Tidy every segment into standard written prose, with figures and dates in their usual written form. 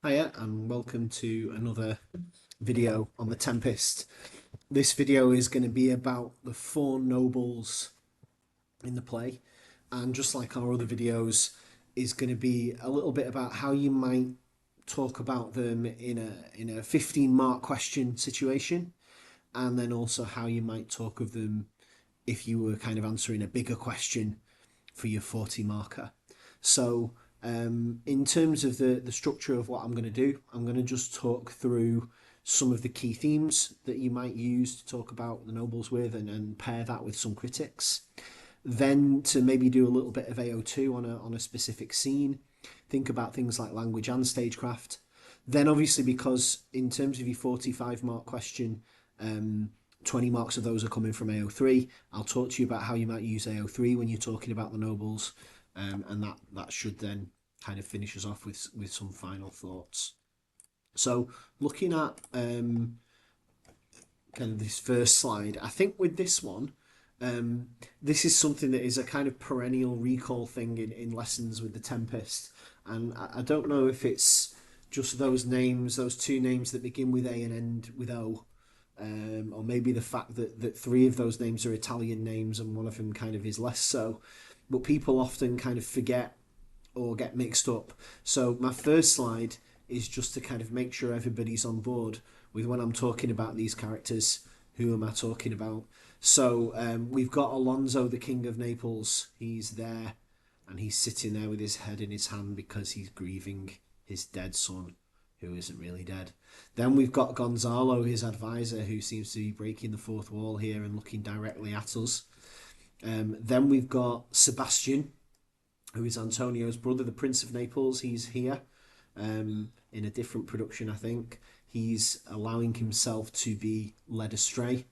Hiya and welcome to another video on the Tempest. This video is going to be about the four nobles in the play, and just like our other videos, is going to be a little bit about how you might talk about them in a 15 mark question situation, and then also how you might talk of them if you were kind of answering a bigger question for your 40 marker. So in terms of the structure of what I'm going to do, I'm going to just talk through some of the key themes that you might use to talk about the nobles with, and pair that with some critics. Then to maybe do a little bit of AO2 on a specific scene, think about things like language and stagecraft. Then obviously, because in terms of your 45 mark question, 20 marks of those are coming from AO3. I'll talk to you about how you might use AO3 when you're talking about the nobles, and that should then kind of finish us off with some final thoughts. So looking at kind of this first slide, I think with this one, this is something that is a kind of perennial recall thing in lessons with the Tempest, and I don't know if it's just those names, those two names that begin with A and end with O, or maybe the fact that three of those names are Italian names and one of them kind of is less so, but people often kind of forget or get mixed up. So my first slide is just to kind of make sure everybody's on board with when I'm talking about these characters. Who am I talking about? So we've got Alonso, the King of Naples. He's there, and he's sitting there with his head in his hand because he's grieving his dead son, who isn't really dead. Then we've got Gonzalo, his advisor, who seems to be breaking the fourth wall here and looking directly at us. Then we've got Sebastian, who is Antonio's brother, the Prince of Naples. He's here in a different production, I think. He's allowing himself to be led astray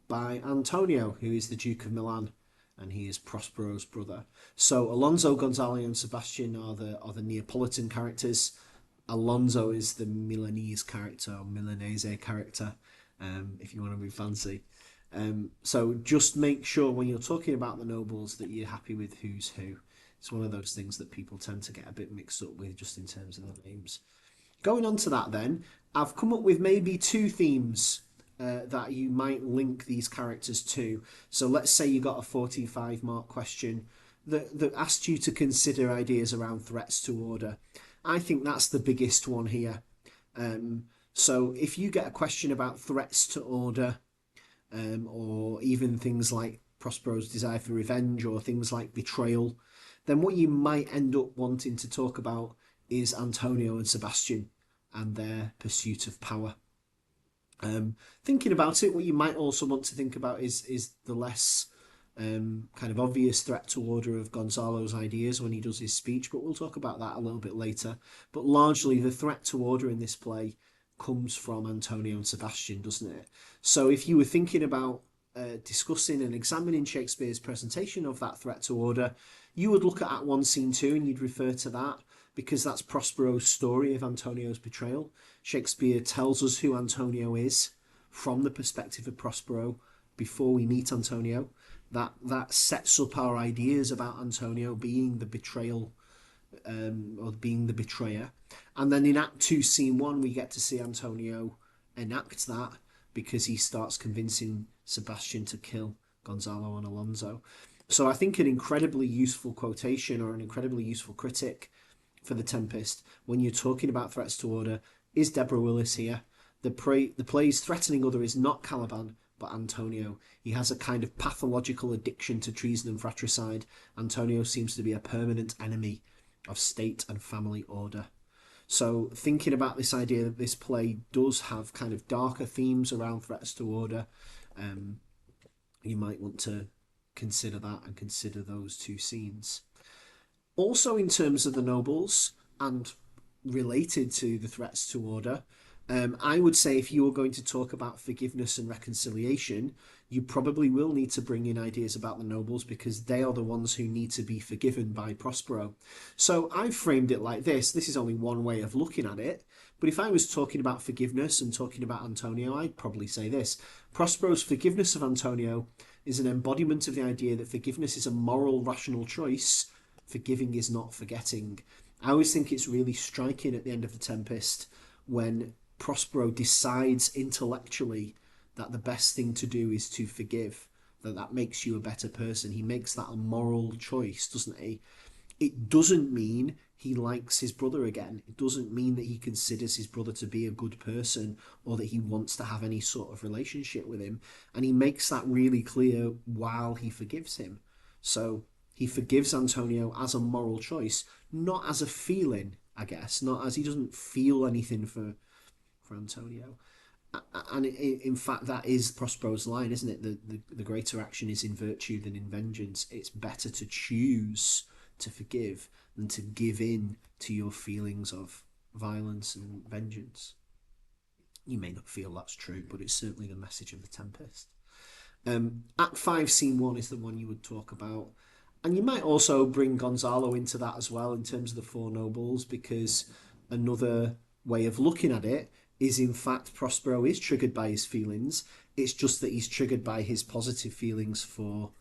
by Antonio, who is the Duke of Milan, and he is Prospero's brother. So Alonso, Gonzalo, and Sebastian are the Neapolitan characters. Alonso is the Milanese character, or Milanese character, if you want to be fancy. So just make sure when you're talking about the nobles that you're happy with who's who. It's one of those things that people tend to get a bit mixed up with just in terms of the names. Going on to that then, I've come up with maybe two themes that you might link these characters to. So let's say you got a 45 mark question that asked you to consider ideas around threats to order. I think that's the biggest one here. So if you get a question about threats to order, or even things like Prospero's desire for revenge, or things like betrayal, then what you might end up wanting to talk about is Antonio and Sebastian and their pursuit of power. Thinking about it, what you might also want to think about is the less kind of obvious threat to order of Gonzalo's ideas when he does his speech, but we'll talk about that a little bit later. But largely, the threat to order in this play comes from Antonio and Sebastian, doesn't it? So if you were thinking about discussing and examining Shakespeare's presentation of that threat to order, you would look at Act 1, Scene 2, and you'd refer to that because that's Prospero's story of Antonio's betrayal. Shakespeare tells us who Antonio is from the perspective of Prospero before we meet Antonio. That sets up our ideas about Antonio being the betrayal, or being the betrayer. And then in Act 2, Scene 1, we get to see Antonio enact that because he starts convincing Sebastian to kill Gonzalo and Alonso. So I think an incredibly useful quotation or an incredibly useful critic for the Tempest when you're talking about threats to order is Deborah Willis here. The play's threatening other is not Caliban, but Antonio. He has a kind of pathological addiction to treason and fratricide. Antonio seems to be a permanent enemy of state and family order. So thinking about this idea that this play does have kind of darker themes around threats to order, you might want to consider that and consider those two scenes. Also, in terms of the nobles and related to the threats to order, I would say if you were going to talk about forgiveness and reconciliation, you probably will need to bring in ideas about the nobles because they are the ones who need to be forgiven by Prospero. So I've framed it like this. This is only one way of looking at it. But if I was talking about forgiveness and talking about Antonio, I'd probably say this. Prospero's forgiveness of Antonio is an embodiment of the idea that forgiveness is a moral, rational choice. Forgiving is not forgetting. I always think it's really striking at the end of the Tempest when Prospero decides intellectually that the best thing to do is to forgive, that makes you a better person. He makes that a moral choice, doesn't he? It doesn't mean he likes his brother again. It doesn't mean that he considers his brother to be a good person or that he wants to have any sort of relationship with him. And he makes that really clear while he forgives him. So he forgives Antonio as a moral choice, not as a feeling, I guess, not as he doesn't feel anything for Antonio. And in fact, that is Prospero's line, isn't it? The greater action is in virtue than in vengeance. It's better to choose to forgive than to give in to your feelings of violence and vengeance. You may not feel that's true, but it's certainly the message of the Tempest. Act 5, Scene 1 is the one you would talk about. And you might also bring Gonzalo into that as well in terms of the Four Nobles, because another way of looking at it is, in fact, Prospero is triggered by his feelings. It's just that he's triggered by his positive feelings for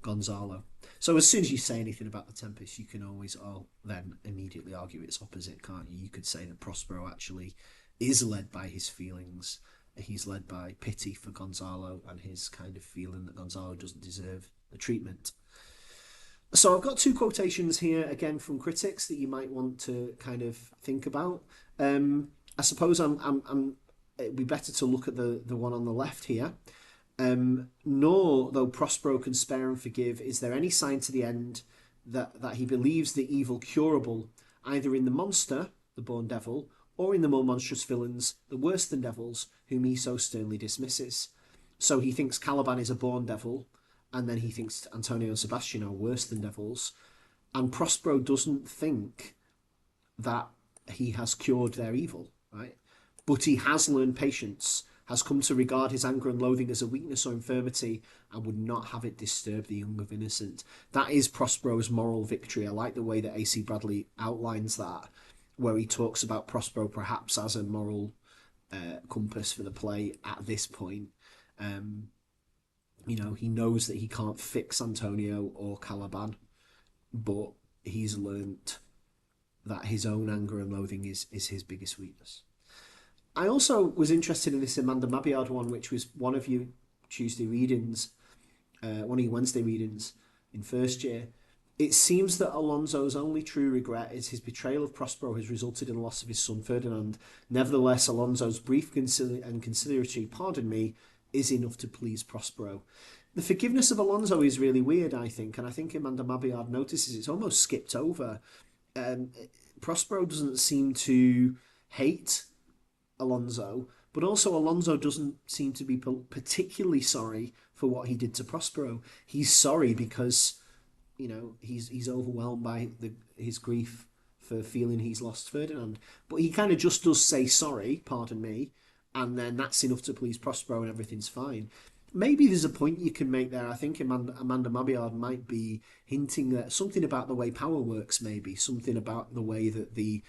Gonzalo. So as soon as you say anything about the Tempest, you can always then immediately argue its opposite, can't you? You could say that Prospero actually is led by his feelings. He's led by pity for Gonzalo and his kind of feeling that Gonzalo doesn't deserve the treatment. So I've got two quotations here again from critics that you might want to kind of think about. I suppose it'd be better to look at the one on the left here. Nor, though Prospero can spare and forgive, is there any sign to the end that he believes the evil curable, either in the monster, the born devil, or in the more monstrous villains, the worse than devils, whom he so sternly dismisses. So he thinks Caliban is a born devil, and then he thinks Antonio and Sebastian are worse than devils, and Prospero doesn't think that he has cured their evil, right? But he has learned patience, has come to regard his anger and loathing as a weakness or infirmity, and would not have it disturb the young of innocent. That is Prospero's moral victory. I like the way that A.C. Bradley outlines that, where he talks about Prospero perhaps as a moral compass for the play at this point. He knows that he can't fix Antonio or Caliban, but he's learnt that his own anger and loathing is his biggest weakness. I also was interested in this Amanda Mabiard one, which was one of your Tuesday readings, one of your Wednesday readings in first year. It seems that Alonso's only true regret is his betrayal of Prospero has resulted in the loss of his son Ferdinand. Nevertheless, Alonso's brief and conciliatory pardon me is enough to please Prospero. The forgiveness of Alonso is really weird, I think, and I think Amanda Mabiard notices it's almost skipped over. Prospero doesn't seem to hate Alonso, but also Alonso doesn't seem to be particularly sorry for what he did to Prospero. He's sorry because he's overwhelmed by his grief for feeling he's lost Ferdinand. But he kind of just does say sorry, pardon me, and then that's enough to please Prospero and everything's fine. Maybe there's a point you can make there. I think Amanda Mabiard might be hinting that something about the way power works, maybe something about the way that the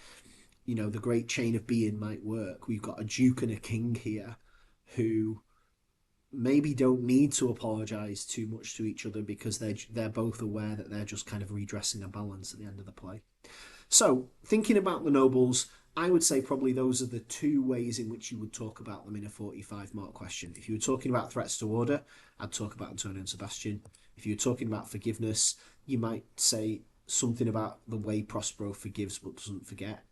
great chain of being might work. We've got a duke and a king here who maybe don't need to apologise too much to each other because they're both aware that they're just kind of redressing a balance at the end of the play. So, thinking about the nobles, I would say probably those are the two ways in which you would talk about them in a 45-mark question. If you were talking about threats to order, I'd talk about Antonio and Sebastian. If you were talking about forgiveness, you might say something about the way Prospero forgives but doesn't forget.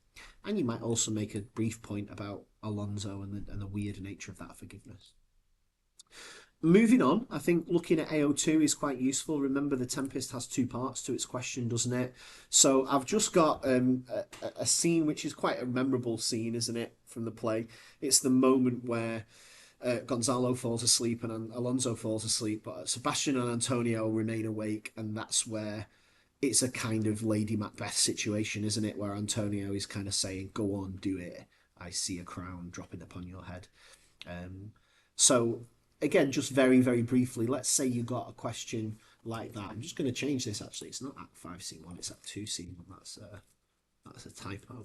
And you might also make a brief point about Alonso and the weird nature of that forgiveness. Moving on, I think looking at AO2 is quite useful. Remember, the Tempest has two parts to its question, doesn't it? So I've just got a scene which is quite a memorable scene, isn't it, from the play? It's the moment where Gonzalo falls asleep and Alonso falls asleep, but Sebastian and Antonio remain awake, and that's where it's a kind of Lady Macbeth situation, isn't it? Where Antonio is kind of saying, "Go on, do it. I see a crown dropping upon your head." So again, just very, very briefly, let's say you got a question like that. I'm just going to change this, actually. It's not Act 5, Scene 1, it's Act 2, Scene 1. That's a typo.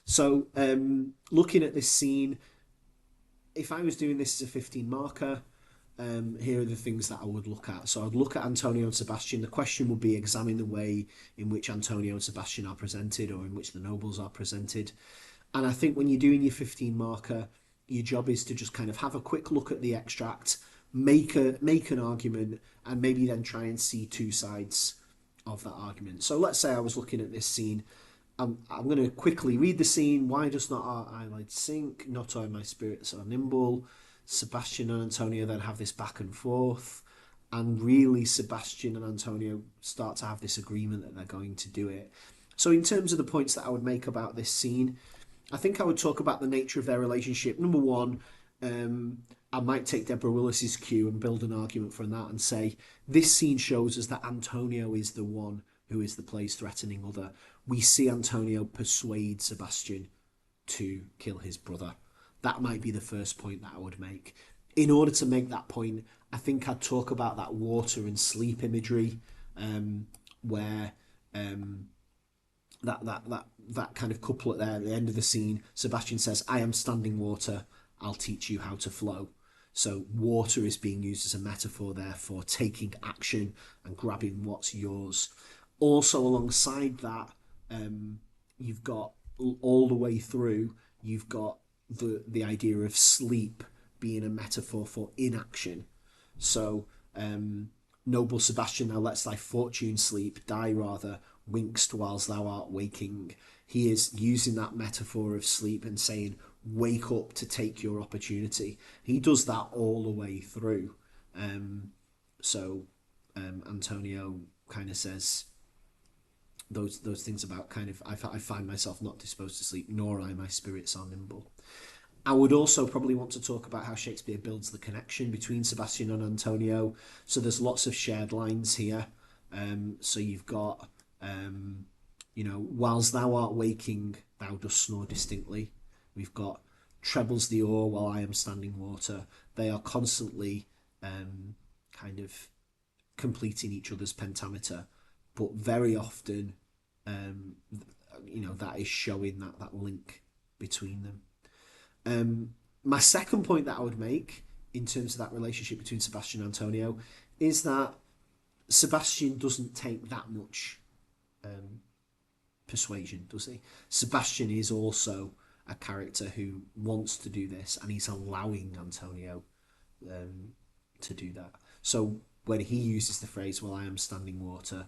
So, looking at this scene, if I was doing this as a 15 marker, here are the things that I would look at. So I'd look at Antonio and Sebastian. The question would be examine the way in which Antonio and Sebastian are presented, or in which the nobles are presented. And I think when you're doing your 15 marker, your job is to just kind of have a quick look at the extract, make an argument, and maybe then try and see two sides of that argument. So let's say I was looking at this scene. I'm going to quickly read the scene. Why does not our eyelids sink? Not all my spirits are nimble. Sebastian and Antonio then have this back and forth. And really, Sebastian and Antonio start to have this agreement that they're going to do it. So in terms of the points that I would make about this scene, I think I would talk about the nature of their relationship. Number one, I might take Deborah Willis's cue and build an argument from that and say, this scene shows us that Antonio is the one who is the play's threatening other. We see Antonio persuade Sebastian to kill his brother. That might be the first point that I would make. In order to make that point, I think I'd talk about that water and sleep imagery, where that kind of couplet there at the end of the scene, Sebastian says, I am standing water, I'll teach you how to flow. So water is being used as a metaphor there for taking action and grabbing what's yours. Also alongside that, you've got all the way through, you've got the idea of sleep being a metaphor for inaction. So noble Sebastian, now lets thy fortune sleep, die rather, winkst whilst thou art waking. He is using that metaphor of sleep and saying, wake up to take your opportunity. He does that all the way through. Antonio kind of says those things about kind of, I find myself not disposed to sleep, nor I my spirits are nimble. I would also probably want to talk about how Shakespeare builds the connection between Sebastian and Antonio. So there's lots of shared lines here. So you've got, whilst thou art waking, thou dost snore distinctly. We've got trebles the oar while I am standing water. They are constantly kind of completing each other's pentameter, but very often, that is showing that link between them. My second point that I would make in terms of that relationship between Sebastian and Antonio is that Sebastian doesn't take that much persuasion, does he? Sebastian is also a character who wants to do this, and he's allowing Antonio to do that. So when he uses the phrase, well, I am standing water,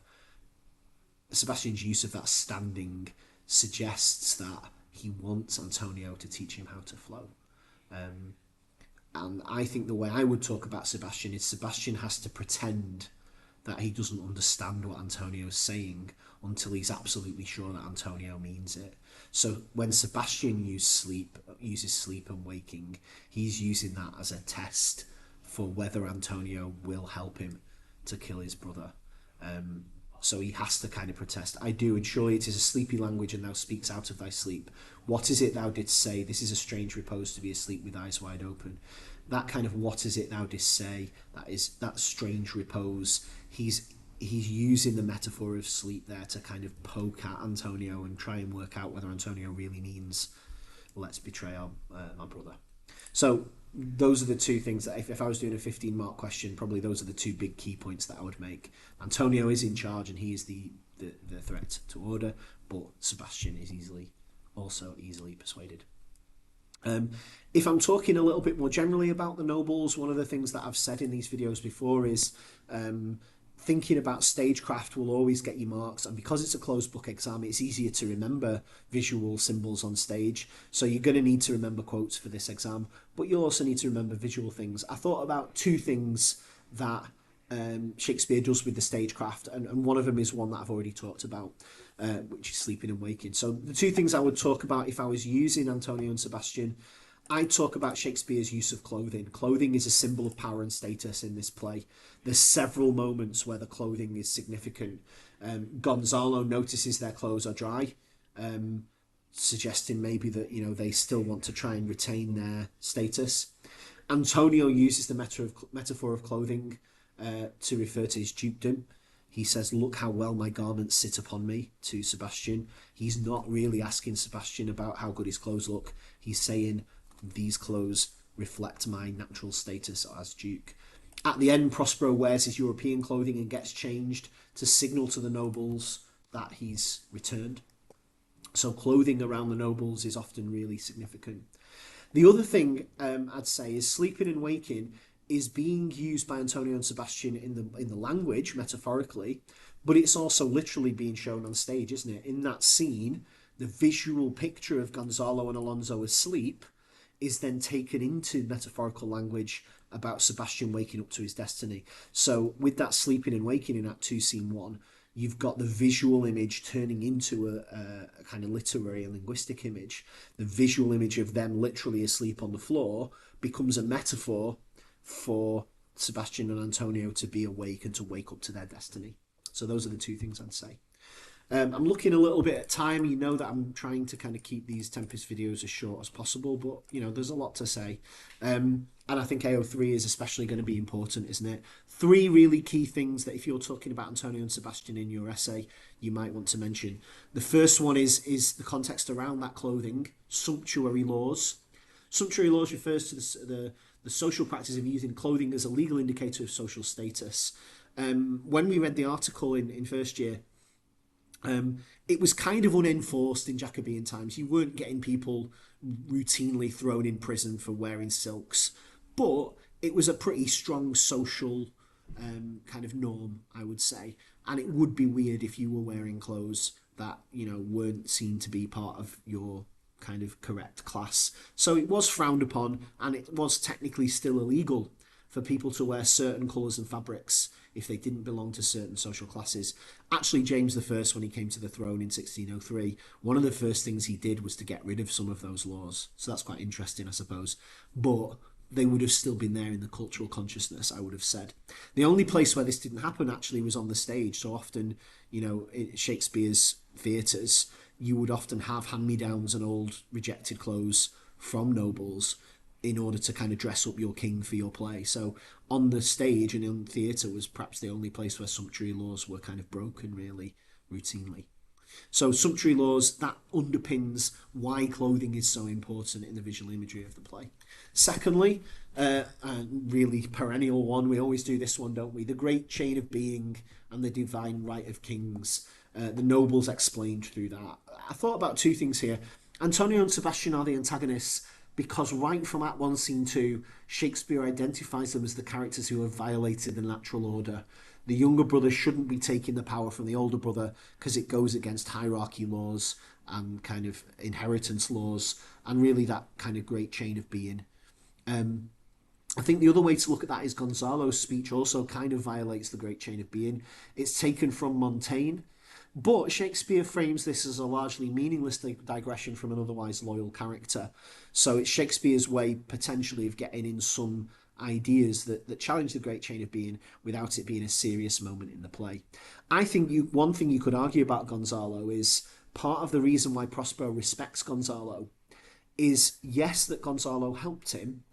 Sebastian's use of that standing suggests that he wants Antonio to teach him how to flow. And I think the way I would talk about Sebastian is Sebastian has to pretend that he doesn't understand what Antonio's saying until he's absolutely sure that Antonio means it. So when Sebastian uses sleep and waking, he's using that as a test for whether Antonio will help him to kill his brother. So he has to kind of protest. I do, and surely it is a sleepy language, and thou speaks out of thy sleep. What is it thou didst say? This is a strange repose to be asleep with eyes wide open. That kind of what is it thou didst say? That strange repose. He's using the metaphor of sleep there to kind of poke at Antonio and try and work out whether Antonio really means let's betray our brother. So those are the two things that if I was doing a 15 mark question, probably those are the two big key points that I would make. Antonio is in charge and he is the threat to order, but Sebastian is easily persuaded. If I'm talking a little bit more generally about the nobles, one of the things that I've said in these videos before is thinking about stagecraft will always get you marks, and because it's a closed book exam, it's easier to remember visual symbols on stage. So you're going to need to remember quotes for this exam, but you also need to remember visual things. I thought about two things that Shakespeare does with the stagecraft, and one of them is one that I've already talked about, which is sleeping and waking. So the two things I would talk about if I was using Antonio and Sebastian, I talk about Shakespeare's use of clothing. Clothing is a symbol of power and status in this play. There's several moments where the clothing is significant. Gonzalo notices their clothes are dry, suggesting maybe that they still want to try and retain their status. Antonio uses the metaphor of clothing to refer to his dukedom. He says, look how well my garments sit upon me, to Sebastian. He's not really asking Sebastian about how good his clothes look. He's saying, these clothes reflect my natural status as duke. At the end, Prospero wears his European clothing and gets changed to signal to the nobles that he's returned. So clothing around the nobles is often really significant. The other thing I'd say is sleeping and waking is being used by Antonio and Sebastian in the language metaphorically, but it's also literally being shown on stage, isn't it? In that scene, the visual picture of Gonzalo and Alonso asleep is then taken into metaphorical language about Sebastian waking up to his destiny. So with that sleeping and waking in Act 2, Scene 1, you've got the visual image turning into a kind of literary and linguistic image. The visual image of them literally asleep on the floor becomes a metaphor for Sebastian and Antonio to be awake and to wake up to their destiny. So those are the two things I'd say. I'm looking a little bit at time. You know that I'm trying to kind of keep these Tempest videos as short as possible, but you know there's a lot to say, and I think AO3 is especially going to be important, isn't it? Three really key things that if you're talking about Antonio and Sebastian in your essay, you might want to mention. The first one is the context around that clothing, sumptuary laws. Sumptuary laws refers to the social practice of using clothing as a legal indicator of social status. When we read the article in first year, it was kind of unenforced in Jacobean times. You weren't getting people routinely thrown in prison for wearing silks, but it was a pretty strong social kind of norm, I would say. And it would be weird if you were wearing clothes that, you know, weren't seen to be part of your kind of correct class. So it was frowned upon, and it was technically still illegal for people to wear certain colours and fabrics if they didn't belong to certain social classes. Actually, James I, when he came to the throne in 1603, one of the first things he did was to get rid of some of those laws. So that's quite interesting, I suppose. But they would have still been there in the cultural consciousness, I would have said. The only place where this didn't happen actually was on the stage. So often, you know, in Shakespeare's theatres, you would often have hand-me-downs and old rejected clothes from nobles in order to kind of dress up your king for your play. So on the stage and in theatre was perhaps the only place where sumptuary laws were kind of broken really routinely. So sumptuary laws, that underpins why clothing is so important in the visual imagery of the play. Secondly, a really perennial one, we always do this one, don't we? The great chain of being and the divine right of kings. The nobles explained through that. I thought about two things here. Antonio and Sebastian are the antagonists because right from Act 1, Scene 2, Shakespeare identifies them as the characters who have violated the natural order. The younger brother shouldn't be taking the power from the older brother because it goes against hierarchy laws and kind of inheritance laws and really that kind of great chain of being. I think the other way to look at that is Gonzalo's speech also kind of violates the great chain of being. It's taken from Montaigne, but Shakespeare frames this as a largely meaningless digression from an otherwise loyal character. So it's Shakespeare's way potentially of getting in some ideas that challenge the great chain of being without it being a serious moment in the play. I think one thing you could argue about Gonzalo is part of the reason why Prospero respects Gonzalo is, yes, that Gonzalo helped him,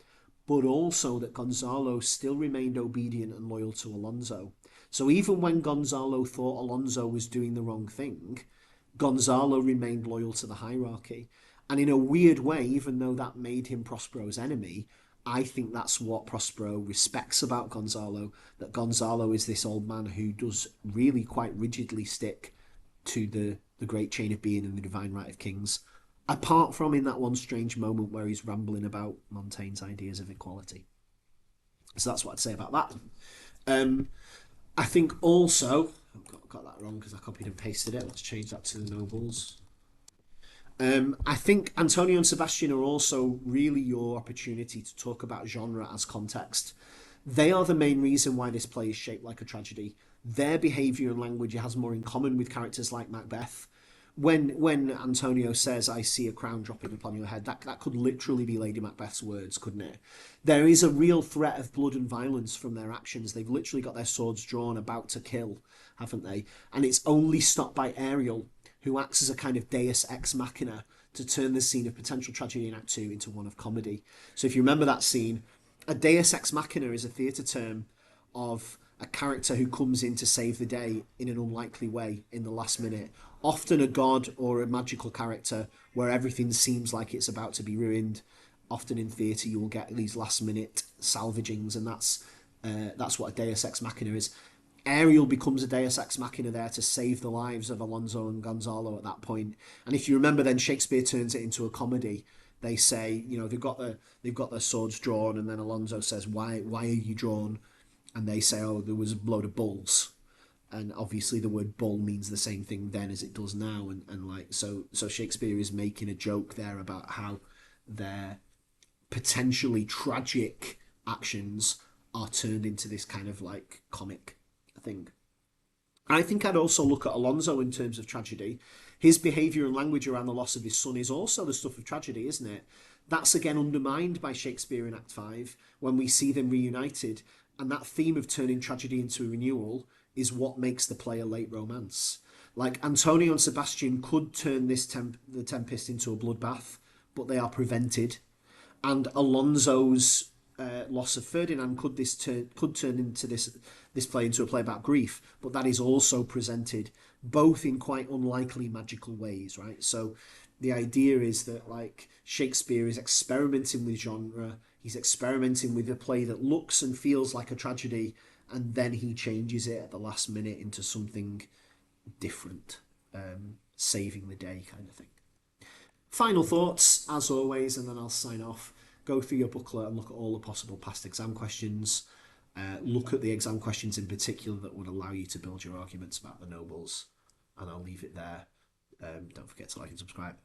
but also that Gonzalo still remained obedient and loyal to Alonso. So even when Gonzalo thought Alonso was doing the wrong thing, Gonzalo remained loyal to the hierarchy. And in a weird way, even though that made him Prospero's enemy, I think that's what Prospero respects about Gonzalo, that Gonzalo is this old man who does really quite rigidly stick to the great chain of being and the divine right of kings, apart from in that one strange moment where he's rambling about Montaigne's ideas of equality. So that's what I'd say about that. I think also, I've got that wrong because I copied and pasted it. Let's change that to the nobles. I think Antonio and Sebastian are also really your opportunity to talk about genre as context. They are the main reason why this play is shaped like a tragedy. Their behaviour and language has more in common with characters like Macbeth. When Antonio says, "I see a crown dropping upon your head," that could literally be Lady Macbeth's words, couldn't it? There is a real threat of blood and violence from their actions. They've literally got their swords drawn, about to kill, haven't they? And it's only stopped by Ariel, who acts as a kind of deus ex machina to turn the scene of potential tragedy in Act 2 into one of comedy. So if you remember that scene, a deus ex machina is a theatre term of a character who comes in to save the day in an unlikely way in the last minute. Often a god or a magical character where everything seems like it's about to be ruined. Often in theatre you will get these last minute salvagings, and that's That's what a Deus Ex Machina is. Ariel becomes a Deus Ex Machina there to save the lives of Alonso and Gonzalo at that point. And if you remember, then Shakespeare turns it into a comedy. They say, you know, they've got their swords drawn, and then Alonso says, "Why are you drawn?" And they say, "Oh, there was a load of bulls." And obviously, the word bull means the same thing then as it does now. And like so Shakespeare is making a joke there about how their potentially tragic actions are turned into this kind of like comic thing. I think I'd also look at Alonso in terms of tragedy. His behaviour and language around the loss of his son is also the stuff of tragedy, isn't it? That's again undermined by Shakespeare in Act 5 when we see them reunited. And that theme of turning tragedy into a renewal is what makes the play a late romance. Like Antonio and Sebastian could turn the Tempest into a bloodbath, but they are prevented. And Alonso's loss of Ferdinand could turn into this play into a play about grief, but that is also presented both in quite unlikely magical ways, right? So the idea is that like Shakespeare is experimenting with genre, he's experimenting with a play that looks and feels like a tragedy, and then he changes it at the last minute into something different, saving the day kind of thing. Final thoughts, as always, and then I'll sign off. Go through your booklet and look at all the possible past exam questions. Look at the exam questions in particular that would allow you to build your arguments about the nobles. And I'll leave it there. Don't forget to like and subscribe.